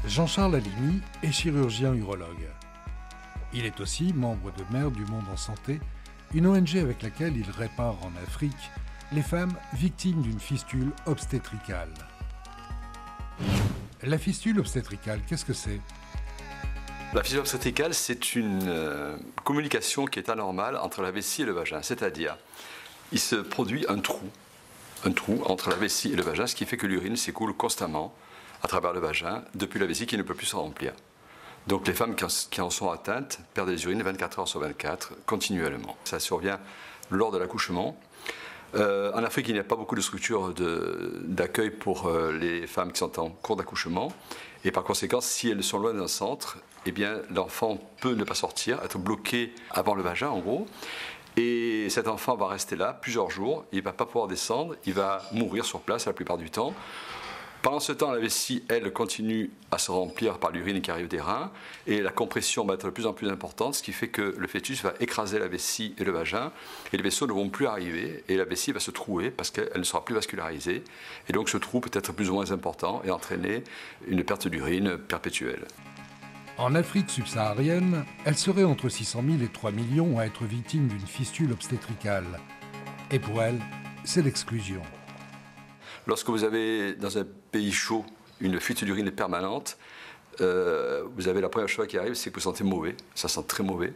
Jean-Charles Alimi est chirurgien urologue. Il est aussi membre de Mères du Monde en Santé, une ONG avec laquelle il répare en Afrique les femmes victimes d'une fistule obstétricale. La fistule obstétricale, qu'est-ce que c'est? La fistule obstétricale, c'est une communication qui est anormale entre la vessie et le vagin. C'est-à-dire, il se produit un trou entre la vessie et le vagin, ce qui fait que l'urine s'écoule constamment à travers le vagin, depuis la vessie qui ne peut plus se remplir. Donc les femmes qui en sont atteintes perdent des urines 24 heures sur 24, continuellement. Ça survient lors de l'accouchement. En Afrique, il n'y a pas beaucoup de structures d'accueil pour les femmes qui sont en cours d'accouchement. Et par conséquent, si elles sont loin d'un centre, eh bien, l'enfant peut ne pas sortir, être bloqué avant le vagin, en gros. Et cet enfant va rester là plusieurs jours. Il ne va pas pouvoir descendre. Il va mourir sur place la plupart du temps. Pendant ce temps, la vessie, elle, continue à se remplir par l'urine qui arrive des reins et la compression va être de plus en plus importante, ce qui fait que le fœtus va écraser la vessie et le vagin et les vaisseaux ne vont plus arriver et la vessie va se trouer parce qu'elle ne sera plus vascularisée et donc ce trou peut être plus ou moins important et entraîner une perte d'urine perpétuelle. En Afrique subsaharienne, elle serait entre 600 000 et 3 millions à être victimes d'une fistule obstétricale. Et pour elle, c'est l'exclusion. Lorsque vous avez, dans un pays chaud, une fuite d'urine permanente, vous avez la première chose qui arrive, c'est que vous sentez mauvais, ça sent très mauvais.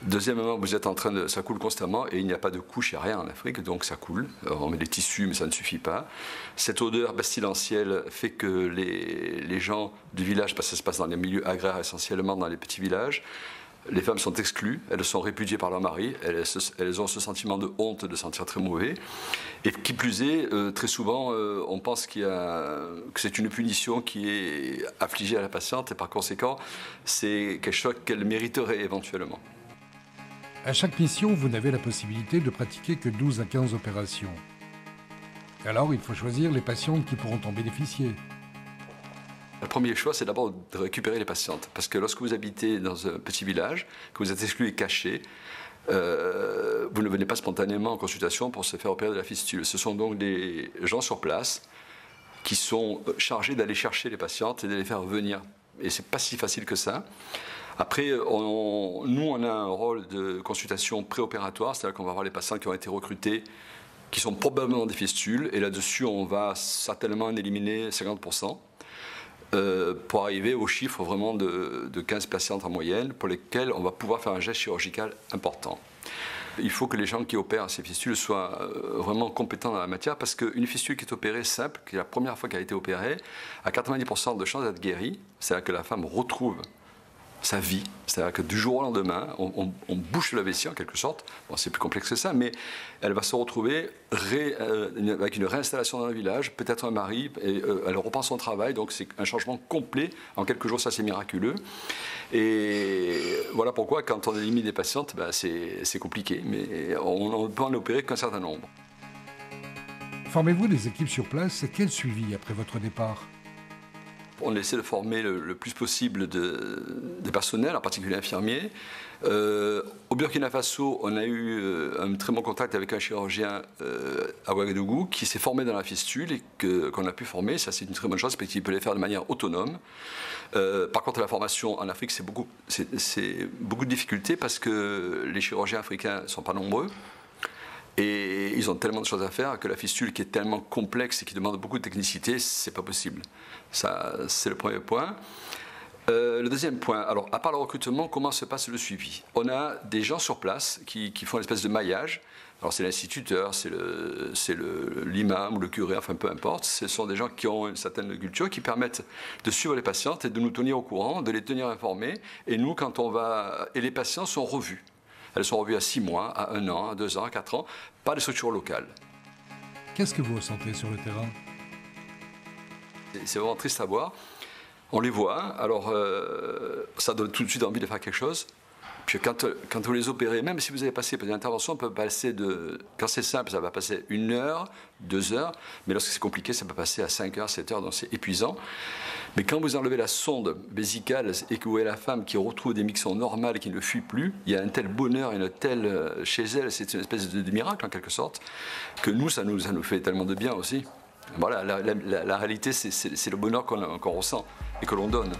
Deuxièmement, vous êtes en train de, ça coule constamment et il n'y a pas de couche, il n'y a rien en Afrique, donc ça coule. Alors, on met des tissus, mais ça ne suffit pas. Cette odeur pestilentielle fait que les gens du village, parce que ça se passe dans les milieux agraires essentiellement, dans les petits villages, les femmes sont exclues, elles sont répudiées par leur mari, elles ont ce sentiment de honte, de sentir très mauvais. Et qui plus est, très souvent, on pense que c'est une punition qui est affligée à la patiente et par conséquent, c'est quelque chose qu'elle mériterait éventuellement. À chaque mission, vous n'avez la possibilité de pratiquer que 12 à 15 opérations. Alors, il faut choisir les patientes qui pourront en bénéficier. Le premier choix, c'est d'abord de récupérer les patientes. Parce que lorsque vous habitez dans un petit village, que vous êtes exclu et caché, vous ne venez pas spontanément en consultation pour se faire opérer de la fistule. Ce sont donc des gens sur place qui sont chargés d'aller chercher les patientes et de les faire venir. Et ce n'est pas si facile que ça. Après, nous, on a un rôle de consultation préopératoire, c'est-à-dire qu'on va voir les patientes qui ont été recrutées, qui sont probablement des fistules, et là-dessus, on va certainement en éliminer 50%. Pour arriver au chiffre vraiment de 15 patientes en moyenne pour lesquelles on va pouvoir faire un geste chirurgical important. Il faut que les gens qui opèrent ces fistules soient vraiment compétents dans la matière parce qu'une fistule qui est opérée simple, qui est la première fois qu'elle a été opérée, a 90% de chances d'être guérie, c'est-à-dire que la femme retrouve sa vie, c'est-à-dire que du jour au lendemain, on bouche la vessie en quelque sorte, bon, c'est plus complexe que ça, mais elle va se retrouver avec une réinstallation dans le village, peut-être un mari, et elle reprend son travail, donc c'est un changement complet, en quelques jours ça c'est miraculeux, et voilà pourquoi quand on élimine des patientes, ben, c'est compliqué, mais on ne peut en opérer qu'un certain nombre. Formez-vous des équipes sur place et quel suivi après votre départ? On essaie de former le plus possible de personnel, en particulier infirmiers. Au Burkina Faso, on a eu un très bon contact avec un chirurgien à Ouagadougou qui s'est formé dans la fistule et qu'on a pu former. Ça, c'est une très bonne chose parce qu'il peut les faire de manière autonome. Par contre, la formation en Afrique, c'est beaucoup de difficultés parce que les chirurgiens africains ne sont pas nombreux. Et ils ont tellement de choses à faire que la fistule qui est tellement complexe et qui demande beaucoup de technicité, c'est pas possible. Ça, c'est le premier point. Le deuxième point, alors à part le recrutement, comment se passe le suivi? On a des gens sur place qui font une espèce de maillage. Alors c'est l'instituteur, c'est l'imam ou le curé, enfin peu importe. Ce sont des gens qui ont une certaine culture, qui permettent de suivre les patientes et de nous tenir au courant, de les tenir informés. Et nous, quand on va... Et les patients sont revus. Elles sont revues à 6 mois, à 1 an, à 2 ans, à 4 ans, par des structures locales. Qu'est-ce que vous ressentez sur le terrain? C'est vraiment triste à voir. On les voit, alors ça donne tout de suite envie de faire quelque chose. Puis quand vous les opérez, même si vous avez passé une intervention, on peut passer quand c'est simple, ça va passer 1 heure, 2 heures, mais lorsque c'est compliqué, ça peut passer à 5 heures, 7 heures, donc c'est épuisant. Mais quand vous enlevez la sonde vésicale et que vous voyez la femme qui retrouve des mixtions normales et qui ne fuit plus, il y a un tel bonheur, une telle chez elle, c'est une espèce de miracle en quelque sorte, que nous, ça nous fait tellement de bien aussi. Voilà, la réalité, c'est le bonheur qu'on ressent et que l'on donne.